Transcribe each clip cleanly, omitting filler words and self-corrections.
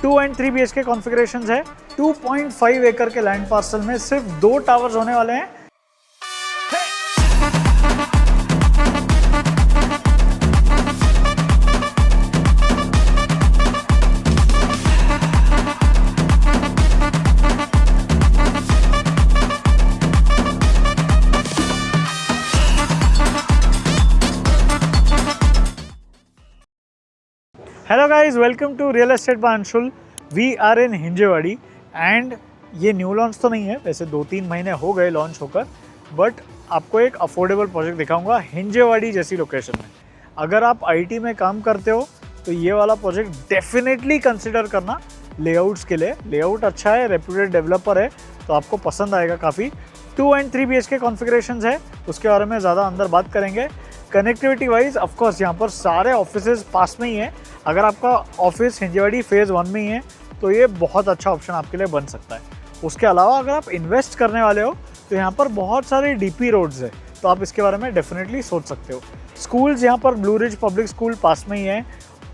2 and 3 BHK configurations है। 2.5 एकड़ के लैंड पार्सल में सिर्फ 2 टावर्स होने वाले हैं। Hello guys, welcome to real estate by Anshul. We are in Hinjewadi and ये न्यू लॉन्च तो नहीं है, वैसे 2-3 महीने हो गए लॉन्च होकर, बट आपको एक अफोर्डेबल प्रोजेक्ट दिखाऊंगा हिंजेवाड़ी जैसी लोकेशन में। अगर आप आईटी में काम करते हो तो ये वाला प्रोजेक्ट डेफिनेटली कंसिडर करना लेआउट्स के लिए। लेआउट अच्छा है, रेप्यूटेड डेवलपर है, तो आपको पसंद आएगा काफ़ी। 2 एंड 3 BHK कॉन्फ़िगरेशंस है, उसके बारे में ज़्यादा अंदर बात करेंगे। कनेक्टिविटी वाइज ऑफकोर्स यहाँ पर सारे ऑफिसेज पास में ही है। अगर आपका ऑफिस हिंजेवाड़ी फेज़ 1 में ही है तो ये बहुत अच्छा ऑप्शन आपके लिए बन सकता है। उसके अलावा अगर आप इन्वेस्ट करने वाले हो तो यहाँ पर बहुत सारे डीपी रोड्स है, तो आप इसके बारे में डेफिनेटली सोच सकते हो। स्कूल्स यहाँ पर ब्लू रिज पब्लिक स्कूल पास में ही है,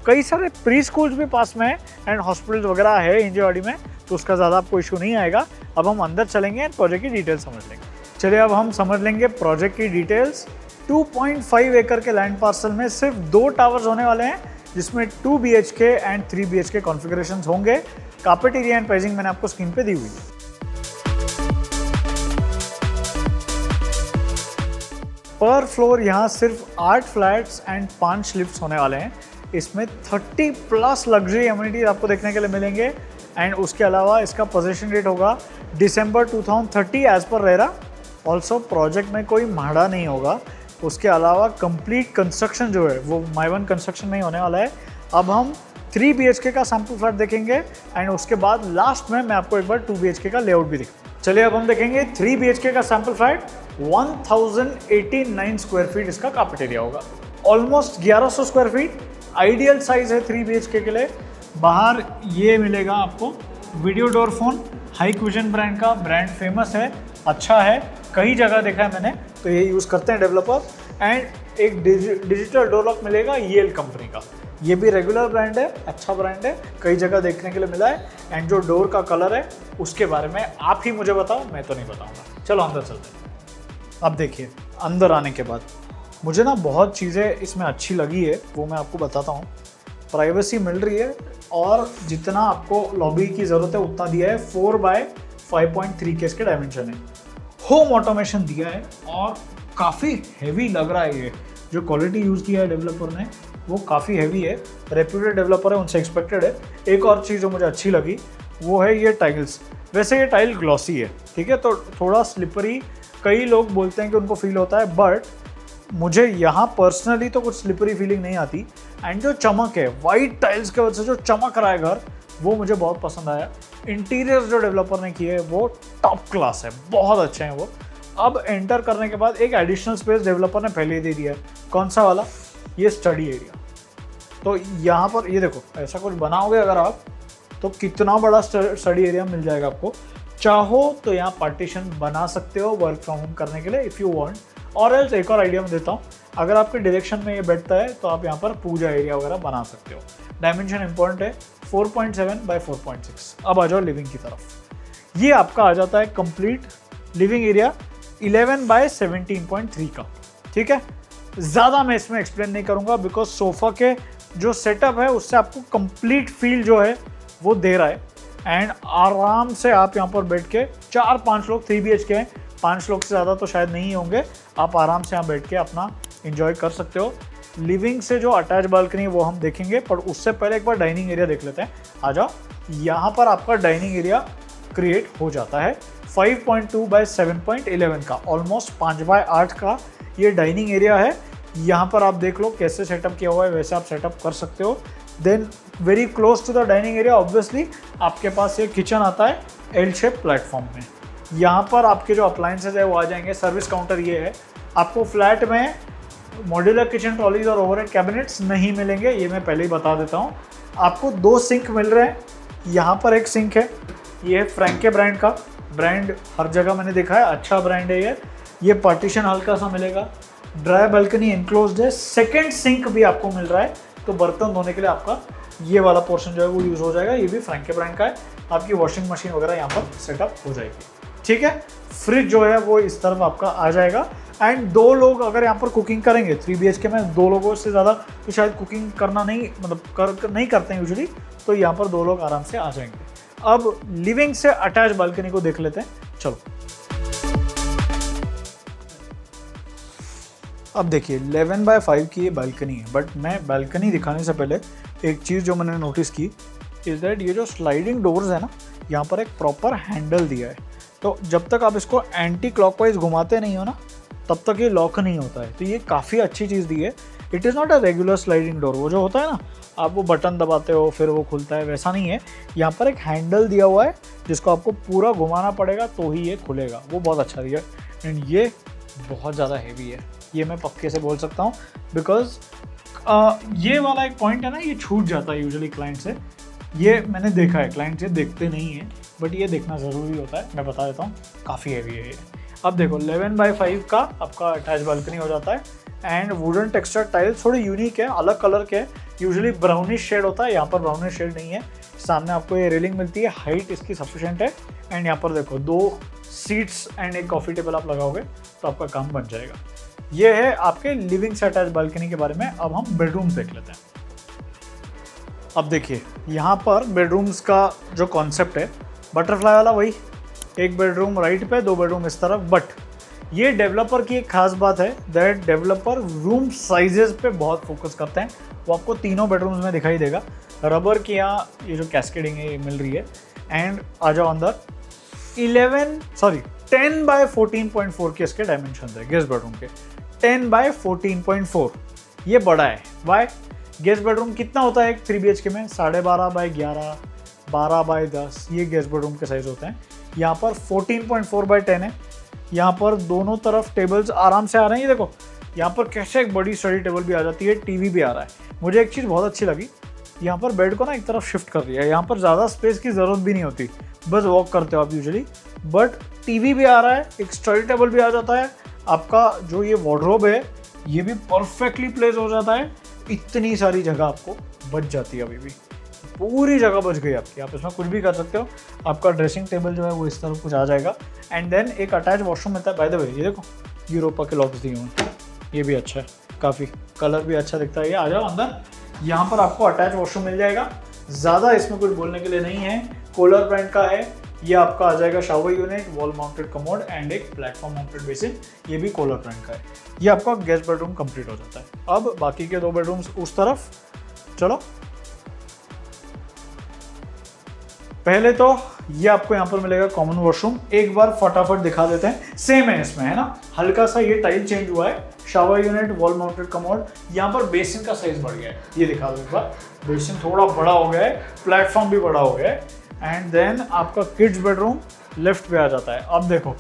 कई सारे प्री स्कूल्स भी पास में है एंड हॉस्पिटल्स वगैरह है हिंजेवाड़ी में, तो उसका ज़्यादा आपको इशू नहीं आएगा। अब हम अंदर चलेंगे एंड प्रोजेक्ट की डिटेल्स समझ लेंगे। चलिए अब हम समझ लेंगे प्रोजेक्ट की डिटेल्स। 2.5 एकड़ के लैंड पार्सल में सिर्फ 2 टावर्स होने वाले हैं, जिसमें 2 BHK एंड 3 BHK कॉन्फ़िगरेशंस होंगे। कार्पेट एरिया एंड प्राइसिंग मैंने आपको स्क्रीन पे दी हुई है। पर फ्लोर यहाँ सिर्फ 8 फ्लैट्स एंड 5 लिफ्ट्स होने वाले हैं। इसमें 30+ लग्जरी एमिनिटीज आपको देखने के लिए मिलेंगे एंड उसके अलावा इसका पोजीशन डेट होगा दिसंबर 2030 एज पर रेरा। ऑल्सो प्रोजेक्ट में कोई माड़ा नहीं होगा। उसके अलावा कंप्लीट कंस्ट्रक्शन जो है वो माइवन कंस्ट्रक्शन में ही होने वाला है। अब हम 3 BHK का सैम्पल फ्लैट देखेंगे एंड उसके बाद लास्ट में मैं आपको एक बार 2 BHK का लेआउट भी दिखाऊंगा। चलिए अब हम देखेंगे 3 BHK का सैम्पल फ्लैट। 1089 स्क्वायर फीट इसका कार्पेट एरिया होगा, almost 1100 square feet. Ideal size है 3 BHK के लिए। बाहर ये मिलेगा आपको वीडियो डोर फोन, हाईक्विजन ब्रांड का, ब्रांड फेमस है, अच्छा है, कई जगह देखा है मैंने, तो ये यूज़ करते हैं डेवलपर। एंड एक डिजिटल डोर लॉक मिलेगा येल कंपनी का, ये भी रेगुलर ब्रांड है, अच्छा ब्रांड है, कई जगह देखने के लिए मिला है। एंड जो डोर का कलर है उसके बारे में आप ही मुझे बताओ, मैं तो नहीं बताऊंगा। चलो अंदर चलते हैं। अब देखिए अंदर आने के बाद मुझे ना बहुत चीज़ें इसमें अच्छी लगी है, वो मैं आपको बताता हूँ। प्राइवेसी मिल रही है और जितना आपको लॉबी की ज़रूरत है उतना दिया है। 4x5.3 के इसके डायमेंशन है। होम ऑटोमेशन दिया है और काफ़ी हेवी लग रहा है। ये जो क्वालिटी यूज़ किया है डेवलपर ने वो काफ़ी हेवी है, रेप्यूटेड डेवलपर है, उनसे एक्सपेक्टेड है। एक और चीज़ जो मुझे अच्छी लगी वो है ये टाइल्स। वैसे ये टाइल ग्लॉसी है, ठीक है, तो थोड़ा स्लिपरी कई लोग बोलते हैं कि उनको फील होता है, बट मुझे यहाँ पर्सनली तो कुछ स्लिपरी फीलिंग नहीं आती। एंड जो चमक है वाइट टाइल्स के वजह से जो चमक रहा है घर, वो मुझे बहुत पसंद आया। इंटीरियर्स जो डेवलपर ने किए वो टॉप क्लास है, बहुत अच्छे हैं वो। अब एंटर करने के बाद एक एडिशनल स्पेस डेवलपर ने पहले ही दे दिया है। कौन सा वाला? ये स्टडी एरिया। तो यहाँ पर ये देखो, ऐसा कुछ बनाओगे अगर आप तो कितना बड़ा स्टडी एरिया मिल जाएगा आपको। चाहो तो यहाँ पार्टीशन बना सकते हो वर्क फ्रॉम होम करने के लिए इफ़ यू वांट। और एल्स एक और आइडिया मैं देता हूँ, अगर आपके डायरेक्शन में ये बैठता है तो आप यहाँ पर पूजा एरिया वगैरह बना सकते हो। डायमेंशन इंपॉर्टेंट है, 4.7 बाय 4.6। अब आ जाओ लिविंग की तरफ। ये आपका आ जाता है कंप्लीट लिविंग एरिया 11 बाय 17.3 का, ठीक है। ज़्यादा मैं इसमें एक्सप्लेन नहीं करूँगा बिकॉज सोफ़ा के जो सेटअप है उससे आपको कंप्लीट फील जो है वो दे रहा है। एंड आराम से आप यहाँ पर बैठ के 4-5 लोग, 3 BHK हैं, 5 लोग से ज़्यादा तो शायद नहीं होंगे, आप आराम से यहाँ बैठ के अपना एंजॉय कर सकते हो। लिविंग से जो अटैच बालकनी है वो हम देखेंगे, पर उससे पहले एक बार डाइनिंग एरिया देख लेते हैं। आ जाओ, यहाँ पर आपका डाइनिंग एरिया क्रिएट हो जाता है 5.2 बाय 7.11 का, ऑलमोस्ट 5 बाय 8 का ये डाइनिंग एरिया है। यहाँ पर आप देख लो कैसे सेटअप किया हुआ है, वैसे आप सेटअप कर सकते हो। Then very close to the dining area obviously आपके पास ये किचन आता है एल शेप प्लेटफॉर्म में। यहाँ पर आपके जो अप्लायंसेज है वो आ जाएंगे। सर्विस काउंटर ये है। आपको फ्लैट में मॉड्यूलर किचन ट्रॉलीज और ओवरहेड कैबिनेट्स नहीं मिलेंगे, ये मैं पहले ही बता देता हूँ। आपको 2 सिंक मिल रहे हैं। यहाँ पर एक सिंक है, ये है फ्रैंके ब्रांड का। ब्रांड हर जगह मैंने देखा है, अच्छा ब्रांड है ये पार्टीशन हल्का सा मिलेगा। ड्राई बालकनी एनक्लोज्ड है। सेकेंड सिंक भी आपको मिल रहा है, तो बर्तन धोने के लिए आपका ये वाला पोर्शन जो है वो यूज़ हो जाएगा। ये भी फ्रैंके ब्रांड का है। आपकी वॉशिंग मशीन वगैरह यहाँ पर सेटअप हो जाएगी, ठीक है। फ्रिज जो है वो इस तरफ आपका आ जाएगा। एंड 2 लोग अगर यहाँ पर कुकिंग करेंगे 3 BHK में, 2 लोगों से ज़्यादा तो शायद कुकिंग करना नहीं, मतलब नहीं करते हैं यूजुअली, तो यहाँ पर 2 लोग आराम से आ जाएंगे। अब लिविंग से अटैच बालकनी को देख लेते हैं, चलो। अब देखिए 11x5 की ये बालकनी है, बट मैं बालकनी दिखाने से पहले एक चीज़ जो मैंने नोटिस की इज़ दैट ये जो स्लाइडिंग डोर्स है ना, यहाँ पर एक प्रॉपर हैंडल दिया है। तो जब तक आप इसको एंटी क्लॉकवाइज घुमाते नहीं हो ना, तब तक ये लॉक नहीं होता है। तो ये काफ़ी अच्छी चीज़ दी है। It is not a regular sliding door, वो जो होता है ना आप वो बटन दबाते हो फिर वो खुलता है, वैसा नहीं है। यहाँ पर एक हैंडल दिया हुआ है जिसको आपको पूरा घुमाना पड़ेगा तो ही ये खुलेगा, वो बहुत अच्छा दिया है। एंड ये बहुत ज़्यादा हेवी है, ये मैं पक्के से बोल सकता हूँ, बिकॉज ये वाला एक पॉइंट है ना, ये छूट जाता है यूजुअली क्लाइंट से। ये मैंने देखा है, क्लाइंट ये देखते नहीं है, बट ये देखना ज़रूरी होता है। मैं बता देता हूँ, काफ़ी हैवी है ये। अब देखो 11x5 का आपका अटैच बालकनी हो जाता है। एंड वुडन टेक्सचर टाइल्स थोड़े यूनिक है, अलग कलर के, यूजुअली ब्राउनिश शेड होता है, यहाँ पर ब्राउनिश शेड नहीं है। सामने आपको ये रेलिंग मिलती है, हाइट इसकी सफिशिएंट है। एंड यहाँ पर देखो 2 सीट्स एंड एक कॉफ़ी टेबल आप लगाओगे तो आपका काम बन जाएगा। ये है आपके लिविंग से अटैच बालकनी के बारे में। अब हम बेडरूम देख लेते हैं। अब देखिए यहाँ पर बेडरूम्स का जो कॉन्सेप्ट है बटरफ्लाई वाला, वही एक बेडरूम राइट पे, 2 बेडरूम इस तरफ। बट ये डेवलपर की एक खास बात है दैट डेवलपर रूम साइजेस पे बहुत फोकस करते हैं। वो आपको तीनों बेडरूम्स में दिखाई देगा। रबर की यहाँ ये जो कैस्केडिंग है ये मिल रही है। एंड आ जाओ अंदर, 10x14.4 के इसके डायमेंशन है गेस्ट बेडरूम के। 10x14.4 ये बड़ा है। वाई? गेस्ट बेडरूम कितना होता है एक 3 BHK में? 12.5x11, 12x10 ये गेस्ट बेडरूम के साइज होते हैं। यहाँ पर 14.4x10 है। यहाँ पर दोनों तरफ टेबल्स आराम से आ रहे हैं। ये देखो यहाँ पर कैसे एक बड़ी स्टडी टेबल भी आ जाती है, टीवी भी आ रहा है। मुझे एक चीज़ बहुत अच्छी लगी, यहाँ पर बेड को ना एक तरफ शिफ्ट कर दिया है। यहाँ पर ज़्यादा स्पेस की ज़रूरत भी नहीं होती, बस वॉक करते हो आप यूजुअली। बट टीवी भी आ रहा है, एक स्टडी टेबल भी आ जाता है। आपका जो ये वार्डरोब है ये भी परफेक्टली प्लेस हो जाता है। इतनी सारी जगह आपको बच जाती है, अभी भी पूरी जगह बच गई आपकी। आप इसमें कुछ भी कर सकते हो। आपका ड्रेसिंग टेबल जो है वो इस तरफ कुछ आ जाएगा। एंड देन एक अटैच वॉशरूम मिलता है। बाय द वे ये देखो यूरोपा के लॉक्स दिए हुए हैं, ये भी अच्छा है, काफ़ी कलर भी अच्छा दिखता है। ये आ जाओ अंदर, यहाँ पर आपको अटैच वॉशरूम मिल जाएगा। ज़्यादा इसमें कुछ बोलने के लिए नहीं है। कोलर ब्रांड का है। ये आपका आ जाएगा shower unit, wall mounted commode and एक प्लेटफॉर्म माउंटेड बेसिन, ये भी कोलर ब्रांड का है। ये आपका गेस्ट बेडरूम कंप्लीट हो जाता है। अब बाकी के 2 बेडरूम्स उस तरफ। चलो पहले तो ये आपको यहाँ पर मिलेगा कॉमन वॉशरूम। एक बार फटाफट दिखा देते हैं, सेम है इसमें, है ना। हल्का सा ये टाइल चेंज हुआ है। Shower unit, wall mounted commode, यहाँ पर बेसिन का साइज बढ़ गया है। ये दिखा दो एक बार, बेसिन थोड़ा बड़ा हो गया है, प्लेटफॉर्म भी बड़ा हो गया है। एंड देन आपका किड्स बेडरूम लेफ्ट पे आ जाता है। अब देखो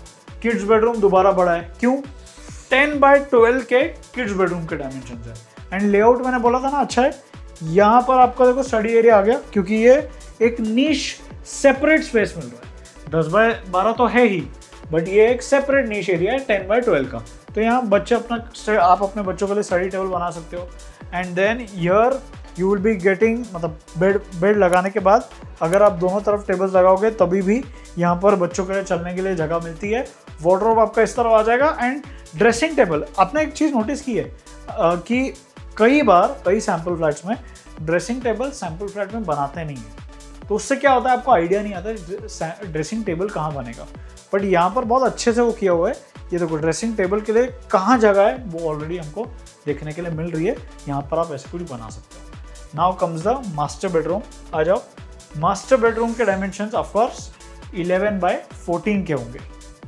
किड्स बेडरूम दोबारा बड़ा है, क्यों? 10x12 के किड्स बेडरूम के डायमेंशन है। एंड लेआउट मैंने बोला था ना अच्छा है। यहाँ पर आपका देखो स्टडी एरिया आ गया, क्योंकि ये एक नीश सेपरेट स्पेस मिल रहा है। 10x12 तो है ही, बट ये एक सेपरेट नीश एरिया है 10x12 का। तो यहाँ बच्चे आप अपने बच्चों के लिए स्टडी टेबल बना सकते हो। And then here you will be getting, मतलब बेड लगाने के बाद अगर आप दोनों तरफ टेबल्स लगाओगे तभी भी यहाँ पर बच्चों के लिए चलने के लिए जगह मिलती है। वार्डरोब आपका इस तरफ आ जाएगा। एंड ड्रेसिंग टेबल, आपने एक चीज़ नोटिस की है कि कई सैम्पल फ्लैट्स में ड्रेसिंग टेबल सैम्पल फ्लैट में बनाते नहीं हैं, तो उससे क्या होता है आपको आइडिया नहीं आता ड्रेसिंग टेबल कहाँ बनेगा। बट यहाँ पर बहुत अच्छे से वो किया हुआ है। ये देखो ड्रेसिंग टेबल के लिए कहाँ जगह है वो ऑलरेडी हमको देखने के लिए मिल रही है। यहाँ पर आप ऐसे कुछ बना सकते हो। Now comes the master bedroom. आ जाओ, मास्टर बेडरूम के डायमेंशंस ऑफकोर्स 11x14 के होंगे,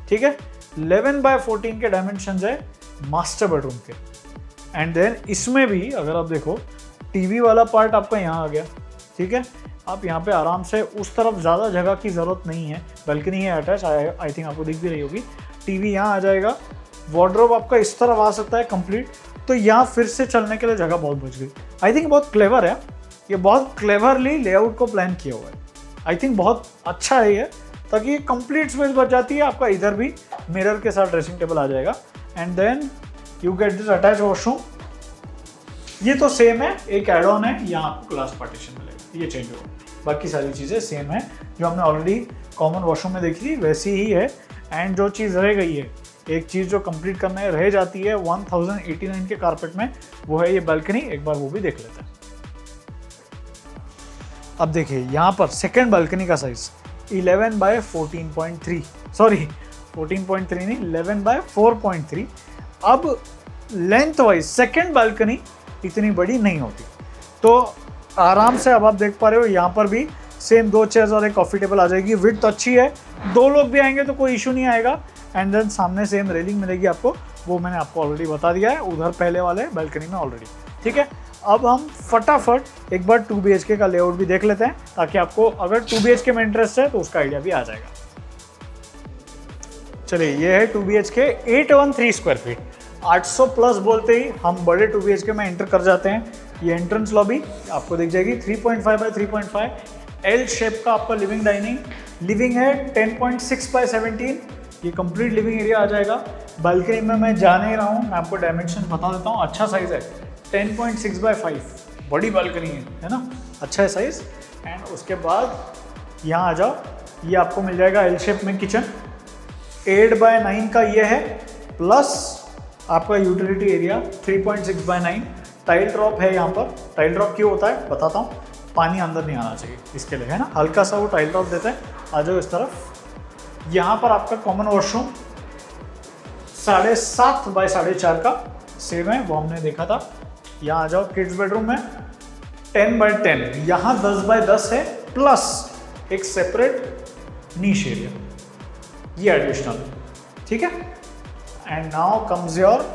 ठीक है। 11x14 के डायमेंशंस है मास्टर बेडरूम के। एंड देन इसमें भी अगर आप देखो टीवी वाला पार्ट आपका यहाँ आ गया, ठीक है। आप यहाँ पे आराम से, उस तरफ ज़्यादा जगह की ज़रूरत नहीं है, बालकनी है अटैच, आई थिंक आपको दिख भी रही होगी। टीवी यहाँ आ जाएगा। वार्डरोब आपका इस तरफ आ सकता है कंप्लीट। तो यहाँ फिर से चलने के लिए जगह बहुत बच गई। आई थिंक बहुत क्लेवर है, ये बहुत क्लेवरली लेआउट को प्लान किया हुआ है। आई थिंक बहुत अच्छा है ये, ताकि ये कंप्लीट स्पेस बच जाती है। आपका इधर भी मिरर के साथ ड्रेसिंग टेबल आ जाएगा। And then you get this attach washroom. ये तो सेम है, एक एड ऑन है, यहाँ आपको ग्लास पार्टीशन मिलेगा। ये चेंज होगा, बाकी सारी चीज़ें सेम है जो हमने ऑलरेडी कॉमन वॉशरूम में देखी थी वैसी ही है। एंड जो चीज़ रह गई है, एक चीज़ जो कंप्लीट करने रह जाती है 1089 के कारपेट में, वो है ये बालकनी। एक बार वो भी देख लेते हैं। अब देखिए यहाँ पर सेकेंड बालकनी का साइज 11 बाय 14.3, सॉरी 14.3 नहीं, 11 बाय 4.3। अब लेंथ वाइज सेकेंड बालकनी इतनी बड़ी नहीं होती, तो आराम से अब आप देख पा रहे हो यहाँ पर भी सेम 2 चेयर्स और एक कॉफ़ी टेबल आ जाएगी। विड्थ अच्छी है, 2 लोग भी आएंगे तो कोई इशू नहीं आएगा। एंड देन सामने सेम रेलिंग मिलेगी आपको, वो मैंने आपको ऑलरेडी बता दिया है उधर पहले वाले बालकनी में ऑलरेडी। ठीक है, अब हम फटाफट एक बार 2 BHK का लेआउट भी देख लेते हैं, ताकि आपको अगर 2 BHK में इंटरेस्ट है तो उसका आइडिया भी आ जाएगा। चलिए, ये है 2 BHK 813 स्क्वायर फीट। 800 प्लस बोलते ही हम बड़े 2 BHK में एंटर कर जाते हैं। ये एंट्रेंस लॉबी आपको दिख जाएगी 3.5 बाय 3.5 एल शेप का आपका लिविंग डाइनिंग। लिविंग है 10.6 बाय 17, ये कंप्लीट लिविंग एरिया आ जाएगा। बालकनी में मैं जा नहीं रहा हूँ, मैं आपको डायमेंशन बता देता हूँ। अच्छा साइज़ है 10.6 बाय 5, बड़ी बालकनी है ना, अच्छा है साइज़। एंड उसके बाद यहाँ आ जाओ, ये आपको मिल जाएगा एल शेप में किचन। 8 बाय 9 का ये है, प्लस आपका utility area 3.6 by 9। Tile drop है यहाँ पर। टाइल ड्रॉप क्यों होता है बताता हूँ, पानी अंदर नहीं आना चाहिए इसके लिए, है ना, हल्का सा वो टाइल ड्रॉप देता है। आ जाओ इस तरफ। यहाँ पर आपका कॉमन वॉशरूम 7.5 बाय 4.5 का सेम है, वो हमने देखा था। यहाँ आ जाओ, किड्स बेडरूम में 10 बाय 10, यहाँ 10 बाय 10 है, प्लस एक सेपरेट नीश एरिया, ये एडिशनल। ठीक है, and now comes your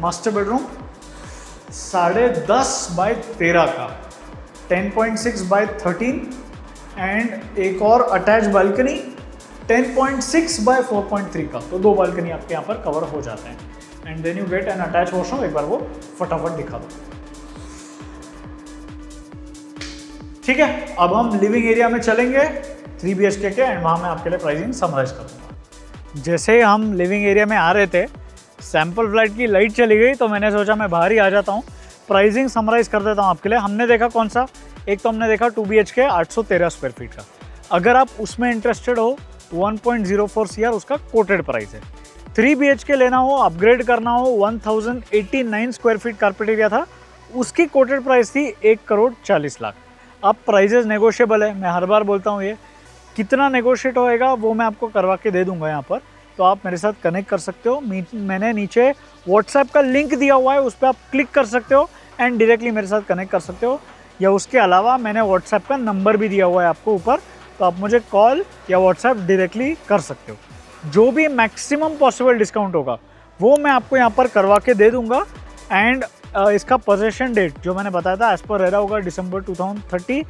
master bedroom 10.5 by 13 का, 10.6 बाय 13। एंड एक और अटैच बालकनी 10.6 बाय 4.3 का, तो 2 बालकनी आपके यहाँ पर कवर हो जाते हैं। And then you get an attach washroom. एक बार वो फटाफट दिखा दो। ठीक है, अब हम लिविंग एरिया में चलेंगे 3 BHK के, एंड वहाँ मैं आपके लिए प्राइसिंग समराइज कर दूँगा। जैसे हम लिविंग एरिया में आ रहे थे, सैम्पल फ्लैट की लाइट चली गई, तो मैंने सोचा मैं बाहर ही आ जाता हूँ, प्राइसिंग समराइज़ कर देता हूँ आपके लिए। हमने देखा कौन सा, एक तो हमने देखा 2 BHK 813 स्क्वायर फीट का। अगर आप उसमें इंटरेस्टेड हो, 1.04 CR उसका कोटेड प्राइस है। 3 BHK लेना हो, अपग्रेड करना हो, 1089 स्क्वायर फीट कारपेट एरिया था, उसकी कोटेड प्राइस थी 1,40,00,000। अब प्राइजेस नेगोशिएबल है, मैं हर बार बोलता हूँ, ये कितना नेगोशिएट होएगा वो मैं आपको करवा के दे दूंगा यहाँ पर, तो आप मेरे साथ कनेक्ट कर सकते हो। मैंने नीचे व्हाट्सएप का लिंक दिया हुआ है, उस पर आप क्लिक कर सकते हो एंड डायरेक्टली मेरे साथ कनेक्ट कर सकते हो। या उसके अलावा मैंने व्हाट्सएप का नंबर भी दिया हुआ है आपको ऊपर, तो आप मुझे कॉल या व्हाट्सएप डायरेक्टली कर सकते हो। जो भी मैक्सिमम पॉसिबल डिस्काउंट होगा वो मैं आपको यहाँ पर करवा के दे दूँगा। एंड इसका पोजेशन डेट जो मैंने बताया था एज पर रह रहा होगा दिसंबर 2030।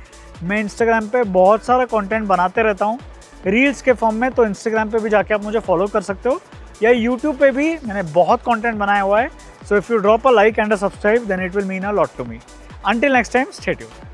मैं इंस्टाग्राम पे बहुत सारा कंटेंट बनाते रहता हूँ रील्स के फॉर्म में, तो इंस्टाग्राम पे भी जाके आप मुझे फॉलो कर सकते हो, या यूट्यूब पे भी मैंने बहुत कंटेंट बनाया हुआ है। So if you drop a like and a subscribe then it will mean a lot to me. Until next time, stay tuned.